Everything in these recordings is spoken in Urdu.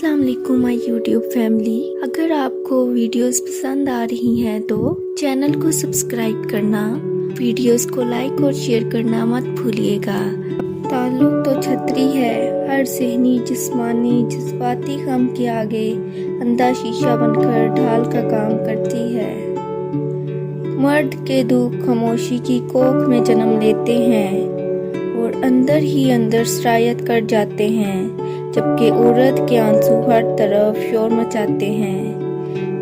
السلام علیکم مائی یوٹیوب فیملی. اگر آپ کو ویڈیوز پسند آ رہی ہیں تو چینل کو سبسکرائب کرنا، ویڈیوز کو لائک اور شیئر کرنا مت بھولیے گا. تعلق تو چھتری ہے، ہر ذہنی جسمانی جذباتی غم کے آگے اندھا شیشہ بن کر ڈھال کا کام کرتی ہے. مرد کے دکھ خاموشی کی کوکھ میں جنم لیتے ہیں اور اندر ہی اندر سرایت کر جاتے ہیں، جبکہ عورت کے آنسو ہر طرف شور مچاتے ہیں.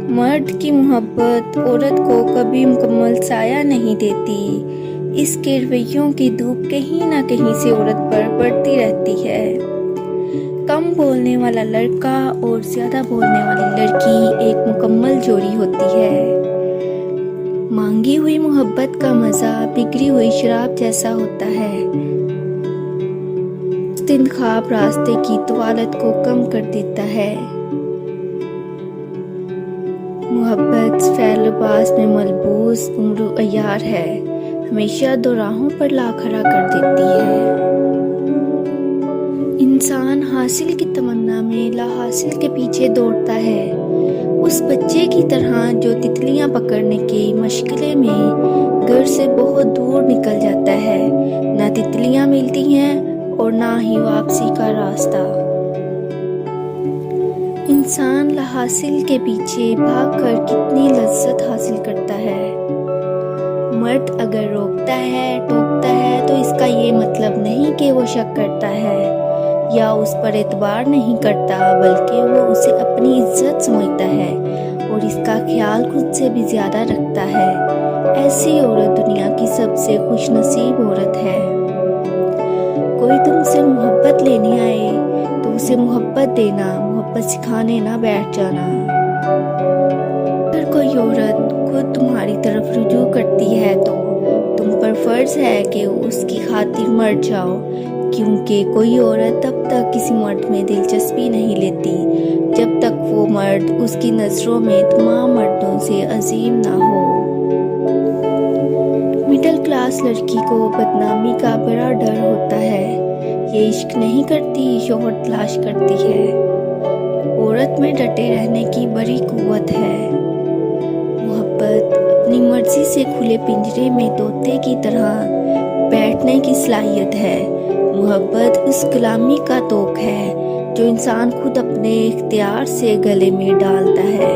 مرد کی محبت عورت کو کبھی مکمل سایہ نہیں دیتی، اس کے رویوں کی دھوپ کہیں نہ کہیں سے عورت پر پڑتی رہتی ہے. کم بولنے والا لڑکا اور زیادہ بولنے والی لڑکی ایک مکمل جوڑی ہوتی ہے. مانگی ہوئی محبت کا مزہ بگڑی ہوئی شراب جیسا ہوتا ہے. انتخاب راستے کی طوالت کو کم کر دیتا ہے. محبت سفید لباس میں ملبوس عمر و عیار ہے، ہمیشہ دو راہوں پر لا کھڑا کر دیتی ہے. انسان حاصل کی تمنا میں لا حاصل کے پیچھے دوڑتا ہے، اس بچے کی طرح جو تتلیاں پکڑنے کی مشغلے میں گھر سے بہت دور نکل جاتا ہے. نہ تتلیاں ملتی ہیں اور نہ ہی واپسی کا راستہ. انسان لا حاصل کے پیچھے بھاگ کر کتنی لذت حاصل کرتا ہے. مرد اگر روکتا ہے ٹوکتا ہے تو اس کا یہ مطلب نہیں کہ وہ شک کرتا ہے یا اس پر اعتبار نہیں کرتا، بلکہ وہ اسے اپنی عزت سمجھتا ہے اور اس کا خیال خود سے بھی زیادہ رکھتا ہے. ایسی عورت دنیا کی سب سے خوش نصیب عورت ہے. کوئی تم سے محبت لینے آئے تو اسے محبت دینا، محبت سکھانے نہ بیٹھ جانا. اگر کوئی عورت خود تمہاری طرف رجوع کرتی ہے تو تم پر فرض ہے کہ اس کی خاطر مر جاؤ، کیونکہ کوئی عورت تب تک کسی مرد میں دلچسپی نہیں لیتی جب تک وہ مرد اس کی نظروں میں تمام مردوں سے عظیم نہ ہو. مڈل کلاس لڑکی کو بدنامی کا بڑا ڈر ہوتا ہے. یہ عشق نہیں کرتی، شوہر تلاش کرتی ہے. عورت میں ڈٹے رہنے کی بڑی قوت ہے. محبت اپنی مرضی سے کھلے پنجرے میں طوطے کی طرح بیٹھنے کی صلاحیت ہے. محبت اس غلامی کا توق ہے جو انسان خود اپنے اختیار سے گلے میں ڈالتا ہے.